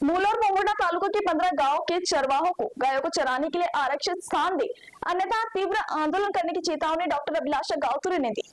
मूल और पोंगुना तालुका के 15 गांव के चरवाहों को गायों को चराने के लिए आरक्षित स्थान दे, अन्यथा तीव्र आंदोलन करने की चेतावनी डॉक्टर अभिलाषा गावतुरे ने दी।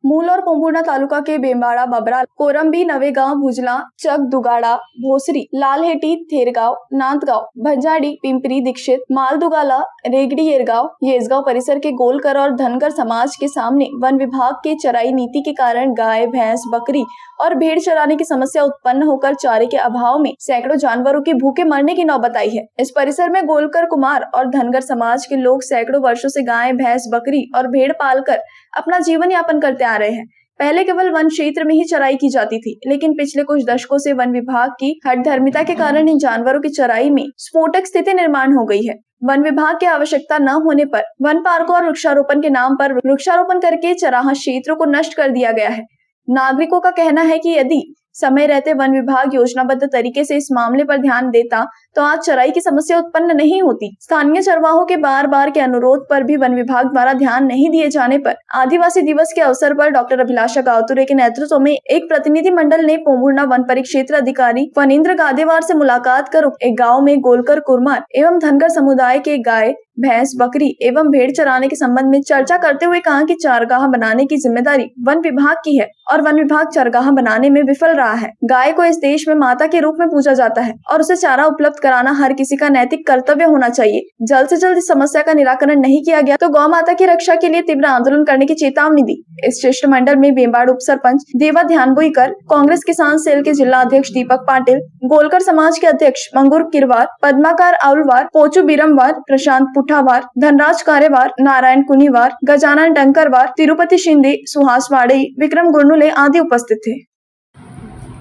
मूल और पोंगुना तालुका के बेंबाड़ा, बबरा, कोरंबी, नवेगांव, भुजला, चक, दुगाड़ा, भोसरी, लालहेटी, थेरगांव, नांदगांव, भंजाड़ी, पिंपरी, दीक्षित, मालदुगाला, रेगड़ी, येसगांव परिसर के गोलकर और धनगर समाज के सामने वन विभाग के चराई नीति के कारण गाय, भैंस, बकरी और भेड़ चराने की समस्या उत्पन्न होकर चारे के अभाव में सैकड़ों जानवरों की भूखे मरने की नौबत आई है। इस परिसर में गोलकर, कुमार और धनगर समाज के लोग सैकड़ों वर्षों से गाय, भैंस, बकरी और भेड़ पालकर अपना जीवन यापन करते आ रहे हैं। पहले केवल वन क्षेत्र में ही चराई की जाती थी, लेकिन पिछले कुछ दशकों से वन विभाग की हठधर्मिता के कारण इन जानवरों की चराई में स्फोटक स्थिति निर्माण हो गई है। वन विभाग की आवश्यकता न होने पर वन पार्कों और वृक्षारोपण के नाम पर वृक्षारोपण करके चराहा क्षेत्रों को नष्ट कर दिया गया है। नागरिकों का कहना है कि यदि समय रहते वन विभाग योजनाबद्ध तरीके से इस मामले पर ध्यान देता तो आज चराई की समस्या उत्पन्न नहीं होती। स्थानीय चरवाहों के बार बार के अनुरोध पर भी वन विभाग द्वारा ध्यान नहीं दिए जाने पर आदिवासी दिवस के अवसर पर डॉक्टर अभिलाषा गावतुरे के नेतृत्व में एक प्रतिनिधि मंडल ने पोंगुना वन परिक्षेत्र अधिकारी फणींद्र गादेवार से मुलाकात कर एक गाँव में गोलकर, कुरमार एवं धनगर समुदाय के गाय, भैंस, बकरी एवं भेड़ चराने के संबंध में चर्चा करते हुए कहा कि चारगाह बनाने की जिम्मेदारी वन विभाग की है और वन विभाग चारगाह बनाने में विफल रहा है। गाय को इस देश में माता के रूप में पूजा जाता है और उसे चारा उपलब्ध कराना हर किसी का नैतिक कर्तव्य होना चाहिए। जल्द से जल्द इस समस्या का निराकरण नहीं किया गया तो गौ माता की रक्षा के लिए तीव्र आंदोलन करने की चेतावनी दी। इस शिष्टमंडल में बेंबाड़ उप सरपंच देवा ध्यानबोईकर, कांग्रेस किसान सेल के जिला अध्यक्ष दीपक पाटिल, गोलकर समाज के अध्यक्ष मंगूर किरवार, पद्माकार आउलवार, पोचू बीरमवार, प्रशांत पुठावार, धनराज कारेवार, नारायण कुनीवार, गजानन डंकरवार, तिरुपति शिंदे, सुहास वाड़े, विक्रम गुरनुले आदि उपस्थित थे।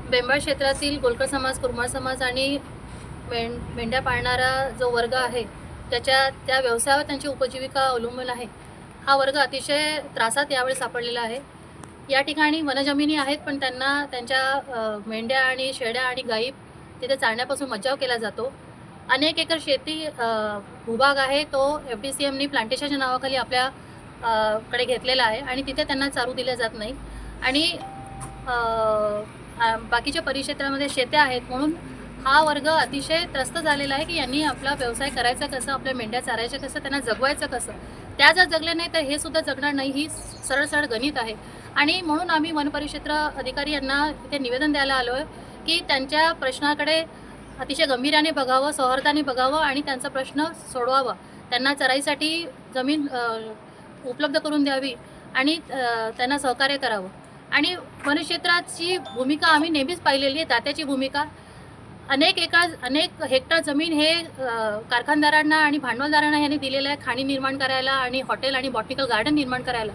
बेंबाळ क्षेत्रातील गोलकर समाज, कुरमार समाज आणि मेंढ्या पाळणारा जो वर्ग आहे त्या व्यवसायावर त्यांची उपजीविका अवलंबून आहे। हा वर्ग अतिशय त्रासात यावेळी सापडलेला आहे। या ठिकाणी वनजमिनी आहेत पण त्यांना त्यांच्या मेंढ्या आणि शेळ्या आणि गायी तिथे चालण्यापासून मज्जाव केला जातो। अनेक एकर शेती भूभाग आहे तो FDCMनी प्लांटेशनच्या नावाखाली आपल्या कडे घेतलेला आहे आणि तिथे त्यांना चारू दिल्या जात नाही आणि बाकीच्या परिक्षेत्रामध्ये शेत्या आहेत म्हणून हा वर्ग अतिशय त्रस्त झालेला आहे की यांनी आपला व्यवसाय करायचा कसं, आपल्या मेंढ्या चारायच्या कसं, त्यांना जगवायचं कसं। त्या जर जगले नाही तर हे सुद्धा जगणार नाही, ही सरळ सरळ गणित आहे। आणि म्हणून आम्ही वन परिक्षेत्र अधिकारी यांना इथे निवेदन द्यायला आलो आहे की त्यांच्या प्रश्नाकडे अतिशय गंभीर्याने बघावं, सौहार्दाने बघावं आणि त्यांचा प्रश्न सोडवावा। त्यांना चराईसाठी जमीन उपलब्ध करून द्यावी आणि त्यांना सहकार्य करावं। आणि वनक्षेत्राची भूमिका आम्ही नेहमीच पाहिलेली आहे, दात्याची भूमिका। अनेक हेक्टर जमीन हे कारखानदारांना आणि भांडवलदारांना यांनी दिलेलं आहे खाणी निर्माण करायला आणि हॉटेल आणि बॉटनिकल गार्डन निर्माण करायला।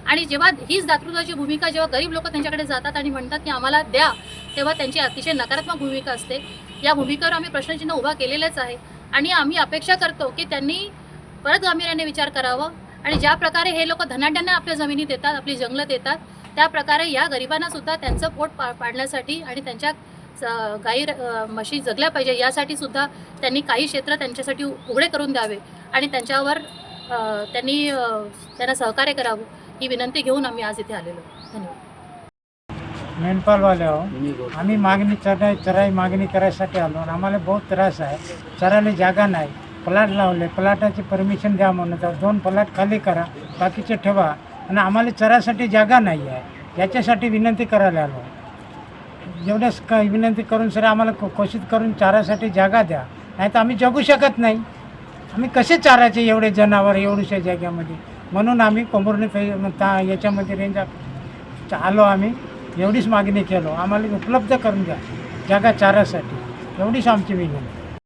आणि जेव्हा हीच दातृत्वाची भूमिका जेव्हा गरीब लोक त्यांच्याकडे जातात आणि म्हणतात की आम्हाला द्या, तेव्हा त्यांची अतिशय नकारात्मक भूमिका असते। या भूमिकेवर आम्ही प्रश्नचिन्ह उभा केलेलेच आहे आणि आम्ही अपेक्षा करतो की त्यांनी परत गांभीर्याने विचार करावा आणि ज्या प्रकारे हे लोक धनाढ्यांना आपल्या जमिनी देतात, आपली जंगलं देतात, त्या प्रकारे या गरिबांना सुद्धा त्यांचं पोट पाडण्यासाठी आणि त्यांच्या गाई म्हशी जगल्या पाहिजे यासाठी सुद्धा त्यांनी काही क्षेत्र त्यांच्यासाठी उघडे करून द्यावे आणि त्यांच्यावर त्यांना सहकार्य करावं ही विनंती घेऊन आम्ही आज इथे आलेलो। धन्यवाद। मेंढपालवाले आहो आम्ही मागणी चराई मागणी करायसाठी आलो आणि आम्हाला बहुत त्रास आहे। चरायला जागा नाही, प्लॉट लावले, प्लॉटाची परमिशन द्या म्हणत आहोत, 2 प्लॉट खाली करा, बाकीचे ठेवा आणि आम्हाला चरासाठी जागा नाही आहे। याच्यासाठी विनंती करायला आलो। एवढंच विनंती करून सर आम्हाला कोशिश करून चारासाठी जागा द्या, नाही तर आम्ही जगू शकत नाही। आम्ही कसे चारायचे एवढे जनावर एवढ्याशा जाग्यामध्ये, म्हणून आम्ही कोंबूरने याच्यामध्ये रेंज आलो। आम्ही एवढीच मागणी केलो, आम्हाला उपलब्ध करून द्या जागा चारासाठी, एवढीच आमची विनंती।